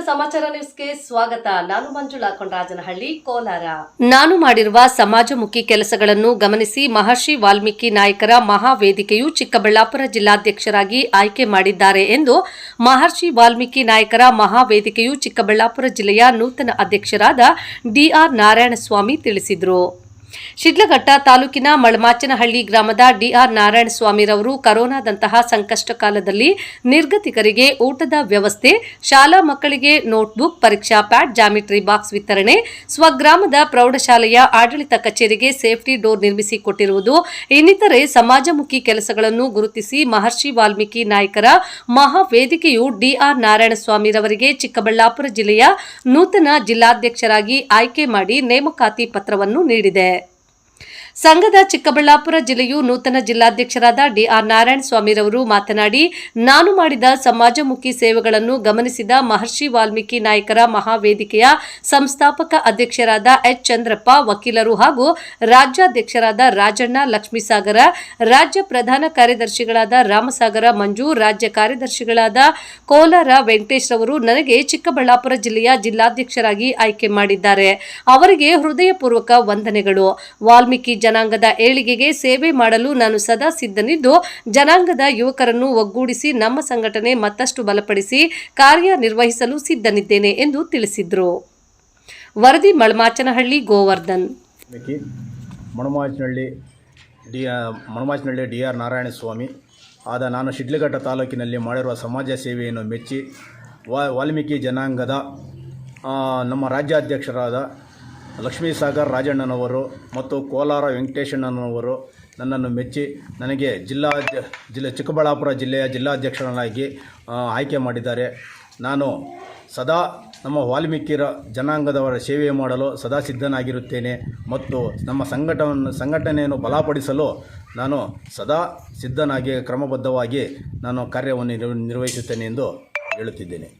ಸಮಾಚಾರ ನ್ಯೂಸ್ಗೆ ಸ್ವಾಗತ. ನಾನು ಮಂಜುಳಾ ಕೊಂಡರಾಜನಹಳ್ಳಿ, ಕೋಲಾರ. ನಾನು ಮಾಡಿರುವ ಸಮಾಜಮುಖಿ ಕೆಲಸಗಳನ್ನು ಗಮನಿಸಿ ಮಹರ್ಷಿ ವಾಲ್ಮೀಕಿ ನಾಯಕರ ಮಹಾವೇದಿಕೆಯು ಚಿಕ್ಕಬಳ್ಳಾಪುರ ಜಿಲ್ಲಾಧ್ಯಕ್ಷರಾಗಿ ಆಯ್ಕೆ ಮಾಡಿದ್ದಾರೆ ಎಂದು ಮಹರ್ಷಿ ವಾಲ್ಮೀಕಿ ನಾಯಕರ ಮಹಾವೇದಿಕೆಯು ಚಿಕ್ಕಬಳ್ಳಾಪುರ ಜಿಲ್ಲೆಯ ನೂತನ ಅಧ್ಯಕ್ಷರಾದ ಡಿಆರ್ ನಾರಾಯಣಸ್ವಾಮಿ ತಿಳಿಸಿದರು. ಶಿಡ್ಲಘಟ್ಟ ತಾಲೂಕಿನ ಮಳಮಾಚನಹಳ್ಳಿ ಗ್ರಾಮದ ಡಿಆರ್ ನಾರಾಯಣಸ್ವಾಮಿರವರು ಕೊರೋನಾದಂತಹ ಸಂಕಷ್ಟ ಕಾಲದಲ್ಲಿ ನಿರ್ಗತಿಕರಿಗೆ ಊಟದ ವ್ಯವಸ್ಥೆ, ಶಾಲಾ ಮಕ್ಕಳಿಗೆ ನೋಟ್ಬುಕ್, ಪರೀಕ್ಷಾ ಪ್ಯಾಡ್, ಜಾಮಿಟ್ರಿ ಬಾಕ್ಸ್ ವಿತರಣೆ, ಸ್ವಗ್ರಾಮದ ಪ್ರೌಢಶಾಲೆಯ ಆಡಳಿತ ಕಚೇರಿಗೆ ಸೇಫ್ಟಿ ಡೋರ್ ನಿರ್ಮಿಸಿಕೊಟ್ಟಿರುವುದು ಇನ್ನಿತರೆ ಸಮಾಜಮುಖಿ ಕೆಲಸಗಳನ್ನು ಗುರುತಿಸಿ ಮಹರ್ಷಿ ವಾಲ್ಮೀಕಿ ನಾಯಕರ ಮಹಾವೇದಿಕೆಯು ಡಿಆರ್ ನಾರಾಯಣಸ್ವಾಮಿರವರಿಗೆ ಚಿಕ್ಕಬಳ್ಳಾಪುರ ಜಿಲ್ಲೆಯ ನೂತನ ಜಿಲ್ಲಾಧ್ಯಕ್ಷರಾಗಿ ಆಯ್ಕೆ ಮಾಡಿ ನೇಮಕಾತಿ ಪತ್ರವನ್ನು ನೀಡಿದೆ. ಸಂಘದ ಚಿಕ್ಕಬಳ್ಳಾಪುರ ಜಿಲ್ಲೆಯು ನೂತನ ಜಿಲ್ಲಾಧ್ಯಕ್ಷರಾದ ಡಿಆರ್ ನಾರಾಯಣಸ್ವಾಮಿರವರು ಮಾತನಾಡಿ, ನಾನು ಮಾಡಿದ ಸಮಾಜಮುಖಿ ಸೇವೆಗಳನ್ನು ಗಮನಿಸಿದ ಮಹರ್ಷಿ ವಾಲ್ಮೀಕಿ ನಾಯಕರ ಮಹಾವೇದಿಕೆಯ ಸಂಸ್ಥಾಪಕ ಅಧ್ಯಕ್ಷರಾದ ಎಚ್ ಚಂದ್ರಪ್ಪ, ವಕೀಲರು ಹಾಗೂ ರಾಜ್ಯಾಧ್ಯಕ್ಷರಾದ ರಾಜಣ್ಣ ಲಕ್ಷ್ಮೀಸಾಗರ, ರಾಜ್ಯ ಪ್ರಧಾನ ಕಾರ್ಯದರ್ಶಿಗಳಾದ ರಾಮಸಾಗರ ಮಂಜು, ರಾಜ್ಯ ಕಾರ್ಯದರ್ಶಿಗಳಾದ ಕೋಲಾರ ವೆಂಕಟೇಶ್ ರವರು ನನಗೆ ಚಿಕ್ಕಬಳ್ಳಾಪುರ ಜಿಲ್ಲೆಯ ಜಿಲ್ಲಾಧ್ಯಕ್ಷರಾಗಿ ಆಯ್ಕೆ ಮಾಡಿದ್ದಾರೆ. ಅವರಿಗೆ ಹೃದಯಪೂರ್ವಕ ವಂದನೆಗಳು. ವಾಲ್ಮೀಕಿ ಜನಾಂಗದ ಏಳಿಗೆಗೆ ಸೇವೆ ಮಾಡಲು ನಾನು ಸದಾ ಸಿದ್ಧನಿದ್ದು, ಜನಾಂಗದ ಯುವಕರನ್ನು ಒಗ್ಗೂಡಿಸಿ ನಮ್ಮ ಸಂಘಟನೆ ಮತ್ತಷ್ಟು ಬಲಪಡಿಸಿ ಕಾರ್ಯನಿರ್ವಹಿಸಲು ಸಿದ್ಧನಿದ್ದೇನೆ ಎಂದು ತಿಳಿಸಿದರು. ವರದಿ ಮಳಮಾಚನಹಳ್ಳಿ, ಗೋವರ್ಧನ್. ಮಳಮಾಚನಹಳ್ಳಿ ಡಿಆರ್ ನಾರಾಯಣಸ್ವಾಮಿ ಆದ ನಾನು ಶಿಡ್ಲಘಟ್ಟ ತಾಲೂಕಿನಲ್ಲಿ ಮಾಡಿರುವ ಸಮಾಜ ಸೇವೆಯನ್ನು ಮೆಚ್ಚಿ ವಾಲ್ಮೀಕಿ ಜನಾಂಗದ ನಮ್ಮ ರಾಜ್ಯಾಧ್ಯಕ್ಷರಾದ ಲಕ್ಷ್ಮೀಸಾಗರ್ ರಾಜಣ್ಣನವರು ಮತ್ತು ಕೋಲಾರ ವೆಂಕಟೇಶಣ್ಣನವರು ನನ್ನನ್ನು ಮೆಚ್ಚಿ ನನಗೆ ಚಿಕ್ಕಬಳ್ಳಾಪುರ ಜಿಲ್ಲೆಯ ಜಿಲ್ಲಾಧ್ಯಕ್ಷರನ್ನಾಗಿ ಆಯ್ಕೆ ಮಾಡಿದ್ದಾರೆ. ನಾನು ಸದಾ ನಮ್ಮ ವಾಲ್ಮೀಕಿರ ಜನಾಂಗದವರ ಸೇವೆ ಮಾಡಲು ಸದಾ ಸಿದ್ಧನಾಗಿರುತ್ತೇನೆ ಮತ್ತು ನಮ್ಮ ಸಂಘಟನೆಯನ್ನು ಬಲಪಡಿಸಲು ನಾನು ಸದಾ ಸಿದ್ಧನಾಗಿ ಕ್ರಮಬದ್ಧವಾಗಿ ನಾನು ಕಾರ್ಯವನ್ನು ನಿರ್ವಹಿಸುತ್ತೇನೆ ಎಂದು ಹೇಳುತ್ತಿದ್ದೇನೆ.